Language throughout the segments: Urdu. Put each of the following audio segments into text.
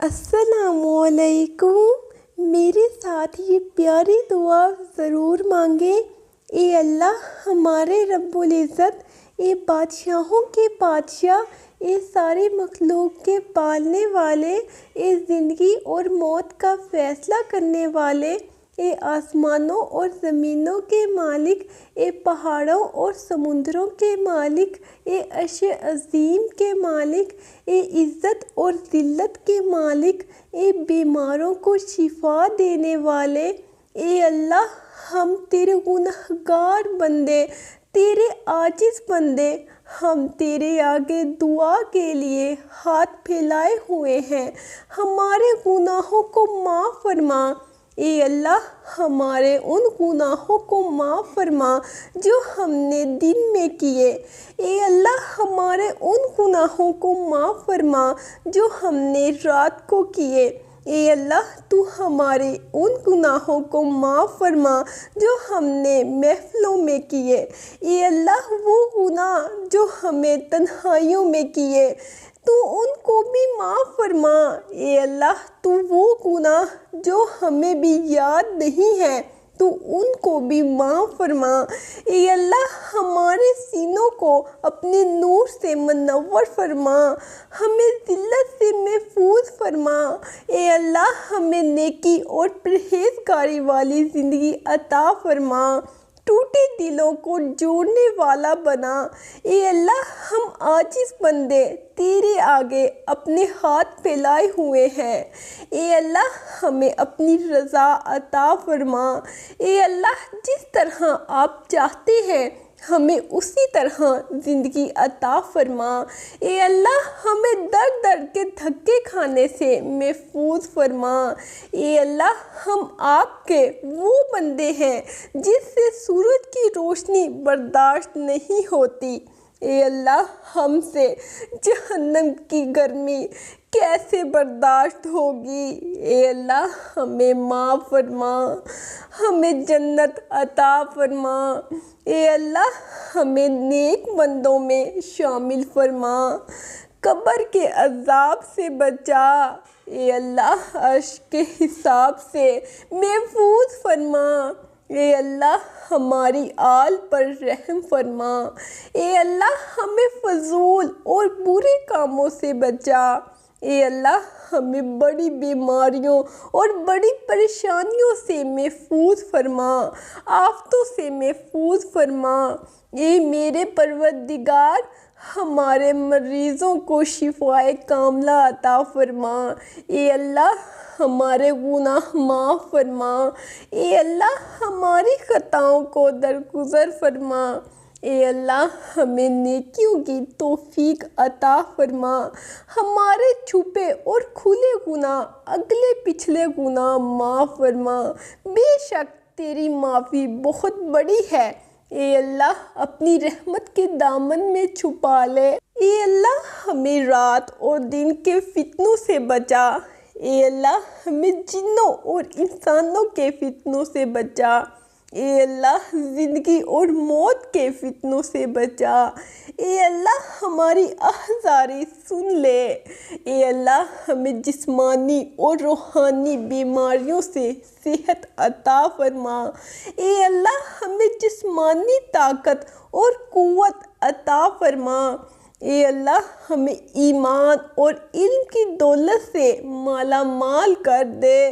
السلام علیکم۔ میرے ساتھ یہ پیاری دعا ضرور مانگیں۔ اے اللہ ہمارے رب العزت، اے بادشاہوں کے بادشاہ، اے ساری مخلوق کے پالنے والے، اے زندگی اور موت کا فیصلہ کرنے والے، اے آسمانوں اور زمینوں کے مالک، اے پہاڑوں اور سمندروں کے مالک، اے عرش عظیم کے مالک، اے عزت اور ذلت کے مالک، اے بیماروں کو شفا دینے والے، اے اللہ ہم تیرے گنہگار بندے، تیرے عاجز بندے، ہم تیرے آگے دعا کے لیے ہاتھ پھیلائے ہوئے ہیں۔ ہمارے گناہوں کو معاف فرما۔ اے اللہ ہمارے ان گناہوں کو معاف فرما جو ہم نے دن میں کیے۔ اے اللہ ہمارے ان گناہوں کو معاف فرما جو ہم نے رات کو کیے۔ اے اللہ تو ہمارے ان گناہوں کو معاف فرما جو ہم نے محفلوں میں کیے۔ اے اللہ وہ گناہ جو ہمیں تنہائیوں میں کیے تو ان کو بھی معاف فرما۔ اے اللہ تو وہ گناہ جو ہمیں بھی یاد نہیں ہے تو ان کو بھی معاف فرما۔ اے اللہ ہمارے سینوں کو اپنے نور سے منور فرما، ہمیں ذلت سے محفوظ فرما۔ اے اللہ ہمیں نیکی اور پرہیزگاری والی زندگی عطا فرما، ٹوٹے دلوں کو جوڑنے والا بنا۔ اے اللہ ہم عاجز بندے تیرے آگے اپنے ہاتھ پھیلائے ہوئے ہیں۔ اے اللہ ہمیں اپنی رضا عطا فرما۔ اے اللہ جس طرح آپ چاہتے ہیں ہمیں اسی طرح زندگی عطا فرما۔ اے اللہ ہمیں در در کے دھکے کھانے سے محفوظ فرما۔ اے اللہ ہم آپ کے وہ بندے ہیں جس سے سورج کی روشنی برداشت نہیں ہوتی۔ اے اللہ ہم سے جہنم کی گرمی کیسے برداشت ہوگی۔ اے اللہ ہمیں معاف فرما، ہمیں جنت عطا فرما۔ اے اللہ ہمیں نیک بندوں میں شامل فرما، قبر کے عذاب سے بچا۔ اے اللہ عرش کے حساب سے محفوظ فرما۔ اے اللہ ہماری آل پر رحم فرما۔ اے اللہ ہمیں فضول اور برے کاموں سے بچا۔ اے اللہ ہمیں بڑی بیماریوں اور بڑی پریشانیوں سے محفوظ فرما، آفتوں سے محفوظ فرما۔ اے میرے پروردگار ہمارے مریضوں کو شفائے کاملہ عطا فرما۔ اے اللہ ہمارے گناہ معاف فرما۔ اے اللہ ہماری خطاؤں کو درگزر فرما۔ اے اللہ ہمیں نیکیوں کی توفیق عطا فرما، ہمارے چھپے اور کھلے گناہ، اگلے پچھلے گناہ معاف فرما۔ بے شک تیری معافی بہت بڑی ہے۔ اے اللہ اپنی رحمت کے دامن میں چھپا لے۔ اے اللہ ہمیں رات اور دن کے فتنوں سے بچا۔ اے اللہ ہمیں جنوں اور انسانوں کے فتنوں سے بچا۔ اے اللہ زندگی اور موت کے فتنوں سے بچا۔ اے اللہ ہماری آہذاری سن لے۔ اے اللہ ہمیں جسمانی اور روحانی بیماریوں سے صحت عطا فرما۔ اے اللہ ہمیں جسمانی طاقت اور قوت عطا فرما۔ اے اللہ ہمیں ایمان اور علم کی دولت سے مالا مال کر دے۔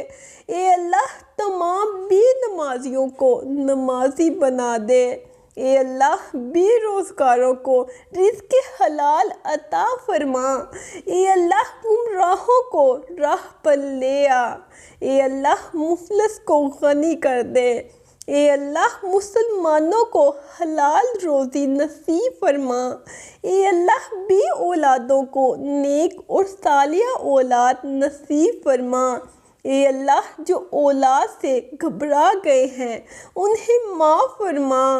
اے اللہ تمام بے نمازیوں کو نمازی بنا دے۔ اے اللہ بے روزگاروں کو رزق حلال عطا فرما۔ اے اللہ گمراہوں کو راہ پر لے آ۔ اے اللہ مفلس کو غنی کر دے۔ اے اللہ مسلمانوں کو حلال روزی نصیب فرما۔ اے اللہ بے اولادوں کو نیک اور صالحہ اولاد نصیب فرما۔ اے اللہ جو اولاد سے گھبرا گئے ہیں انہیں معاف فرما۔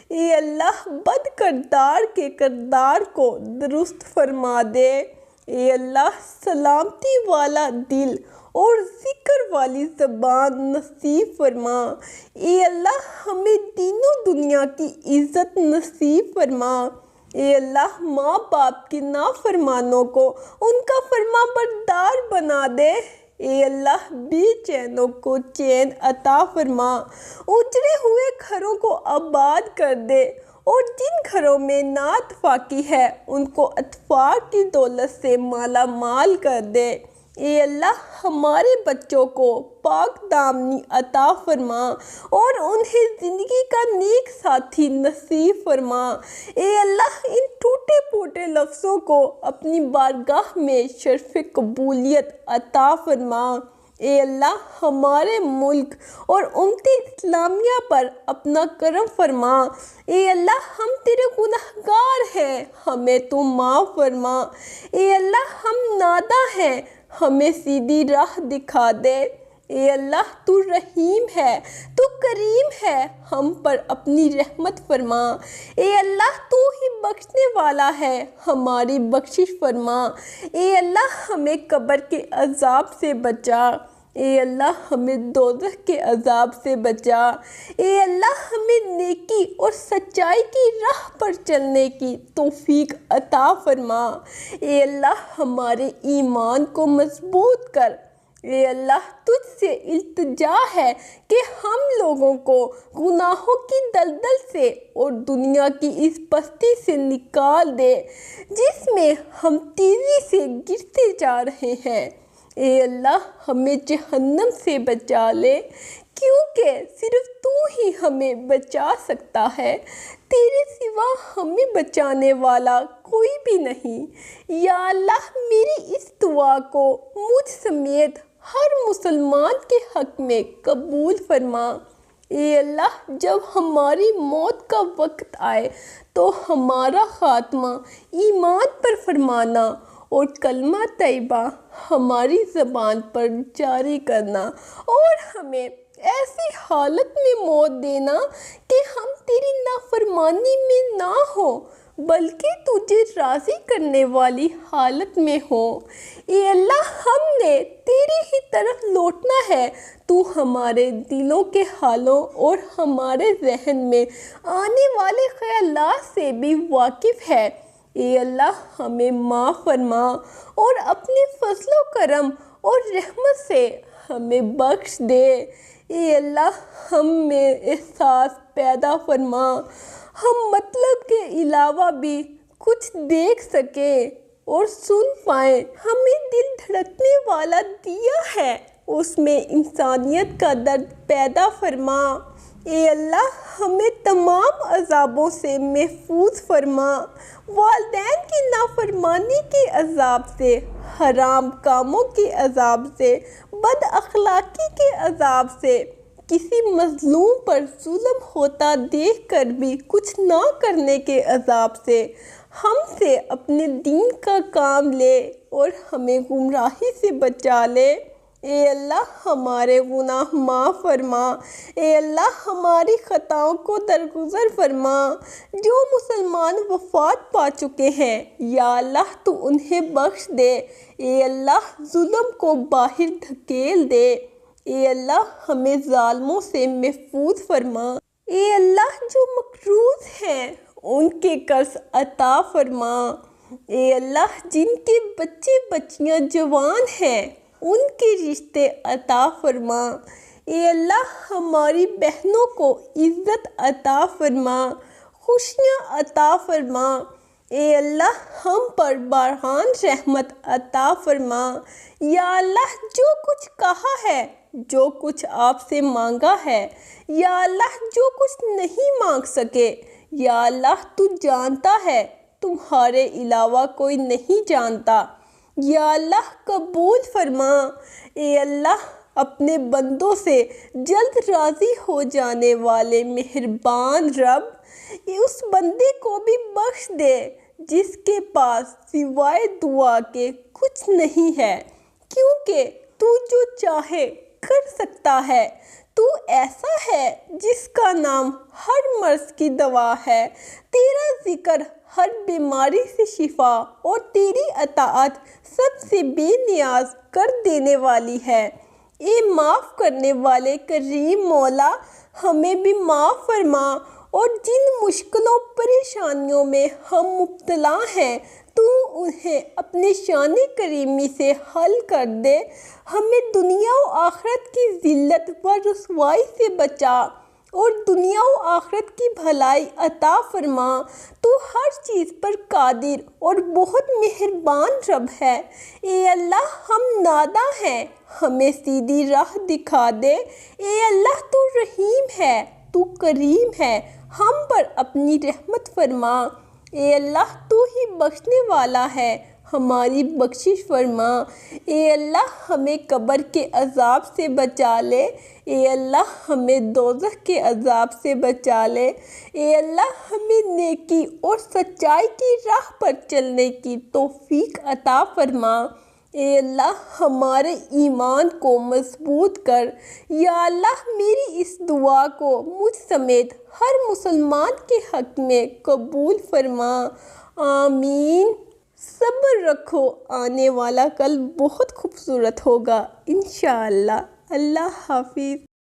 اے اللہ بد کردار کے کردار کو درست فرما دے۔ اے اللہ سلامتی والا دل اور ذکر والی زبان نصیب فرما۔ اے اللہ ہمیں دین و دنیا کی عزت نصیب فرما۔ اے اللہ ماں باپ کی نافرمانوں کو ان کا فرما بردار بنا دے۔ اے اللہ بے چینوں کو چین عطا فرما، اجڑے ہوئے گھروں کو آباد کر دے، اور جن گھروں میں نااتفاقی ہے ان کو اتفاق کی دولت سے مالا مال کر دے۔ اے اللہ ہمارے بچوں کو پاک دامنی عطا فرما اور انہیں زندگی کا نیک ساتھی نصیب فرما۔ اے اللہ ان ٹوٹے پھوٹے لفظوں کو اپنی بارگاہ میں شرف قبولیت عطا فرما۔ اے اللہ ہمارے ملک اور امت اسلامیہ پر اپنا کرم فرما۔ اے اللہ ہم تیرے گنہگار ہیں، ہمیں تو معاف فرما۔ اے اللہ ہم ناداں ہیں، ہمیں سیدھی راہ دکھا دے۔ اے اللہ تو رحیم ہے، تو کریم ہے، ہم پر اپنی رحمت فرما۔ اے اللہ تو ہی بخشنے والا ہے، ہماری بخشش فرما۔ اے اللہ ہمیں قبر کے عذاب سے بچا۔ اے اللہ ہمیں دوزخ کے عذاب سے بچا۔ اے اللہ ہمیں نیکی اور سچائی کی راہ پر چلنے کی توفیق عطا فرما۔ اے اللہ ہمارے ایمان کو مضبوط کر۔ اے اللہ تجھ سے التجا ہے کہ ہم لوگوں کو گناہوں کی دلدل سے اور دنیا کی اس پستی سے نکال دے جس میں ہم تیزی سے گرتے جا رہے ہیں۔ اے اللہ ہمیں جہنم سے بچا لے، کیونکہ صرف تو ہی ہمیں بچا سکتا ہے، تیرے سوا ہمیں بچانے والا کوئی بھی نہیں۔ یا اللہ میری اس دعا کو مجھ سمیت ہر مسلمان کے حق میں قبول فرما۔ اے اللہ جب ہماری موت کا وقت آئے تو ہمارا خاتمہ ایمان پر فرمانا اور کلمہ طیبہ ہماری زبان پر جاری کرنا، اور ہمیں ایسی حالت میں موت دینا کہ ہم تیری نافرمانی میں نہ ہوں بلکہ تجھے راضی کرنے والی حالت میں ہوں۔ اے اللہ ہم نے تیری ہی طرف لوٹنا ہے، تو ہمارے دلوں کے حالوں اور ہمارے ذہن میں آنے والے خیالات سے بھی واقف ہے۔ اے اللہ ہمیں معاف فرما اور اپنے فضل و کرم اور رحمت سے ہمیں بخش دے۔ اے اللہ ہم میں احساس پیدا فرما، ہم مطلب کے علاوہ بھی کچھ دیکھ سکیں اور سن پائیں۔ ہمیں دل دھڑکنے والا دیا ہے، اس میں انسانیت کا درد پیدا فرما۔ اے اللہ ہمیں تمام عذابوں سے محفوظ فرما، والدین کی نافرمانی کے عذاب سے، حرام کاموں کے عذاب سے، بد اخلاقی کے عذاب سے، کسی مظلوم پر ظلم ہوتا دیکھ کر بھی کچھ نہ کرنے کے عذاب سے۔ ہم سے اپنے دین کا کام لے اور ہمیں گمراہی سے بچا لے۔ اے اللہ ہمارے گناہ معاف فرما۔ اے اللہ ہماری خطاؤں کو درگزر فرما۔ جو مسلمان وفات پا چکے ہیں یا اللہ تو انہیں بخش دے۔ اے اللہ ظلم کو باہر دھکیل دے۔ اے اللہ ہمیں ظالموں سے محفوظ فرما۔ اے اللہ جو مقروض ہیں ان کے قرض عطا فرما۔ اے اللہ جن کے بچے بچیاں جوان ہیں ان کے رشتے عطا فرما۔ اے اللہ ہماری بہنوں کو عزت عطا فرما، خوشیاں عطا فرما۔ اے اللہ ہم پر بارہان رحمت عطا فرما۔ یا اللہ جو کچھ کہا ہے، جو کچھ آپ سے مانگا ہے، یا اللہ جو کچھ نہیں مانگ سکے، یا اللہ تو جانتا ہے، تمہارے علاوہ کوئی نہیں جانتا۔ یا اللہ قبول فرما۔ اے اللہ اپنے بندوں سے جلد راضی ہو جانے والے مہربان رب، اس بندے کو بھی بخش دے جس کے پاس سوائے دعا کے کچھ نہیں ہے، کیونکہ تو جو چاہے کر سکتا ہے۔ تو ایسا ہے جس کا نام ہر مرض کی دوا ہے، تیرا ذکر ہر بیماری سے شفا، اور تیری اطاعت سب سے بے نیاز کر دینے والی ہے۔ اے معاف کرنے والے کریم مولا، ہمیں بھی معاف فرما اور جن مشکلوں پریشانیوں میں ہم مبتلا ہیں تو انہیں اپنے شان کریمی سے حل کر دے۔ ہمیں دنیا و آخرت کی ذلت و رسوائی سے بچا اور دنیا و آخرت کی بھلائی عطا فرما۔ تو ہر چیز پر قادر اور بہت مہربان رب ہے۔ اے اللہ ہم ناداں ہیں، ہمیں سیدھی راہ دکھا دے۔ اے اللہ تو رحیم ہے، تو کریم ہے، ہم پر اپنی رحمت فرما۔ اے اللہ تو ہی بخشنے والا ہے، ہماری بخشش فرما۔ اے اللہ ہمیں قبر کے عذاب سے بچا لے۔ اے اللہ ہمیں دوزخ کے عذاب سے بچا لے۔ اے اللہ ہمیں نیکی اور سچائی کی راہ پر چلنے کی توفیق عطا فرما۔ اے اللہ ہمارے ایمان کو مضبوط کر۔ یا اللہ میری اس دعا کو مجھ سمیت ہر مسلمان کے حق میں قبول فرما۔ آمین۔ صبر رکھو، آنے والا کل بہت خوبصورت ہوگا انشاءاللہ۔ اللہ حافظ۔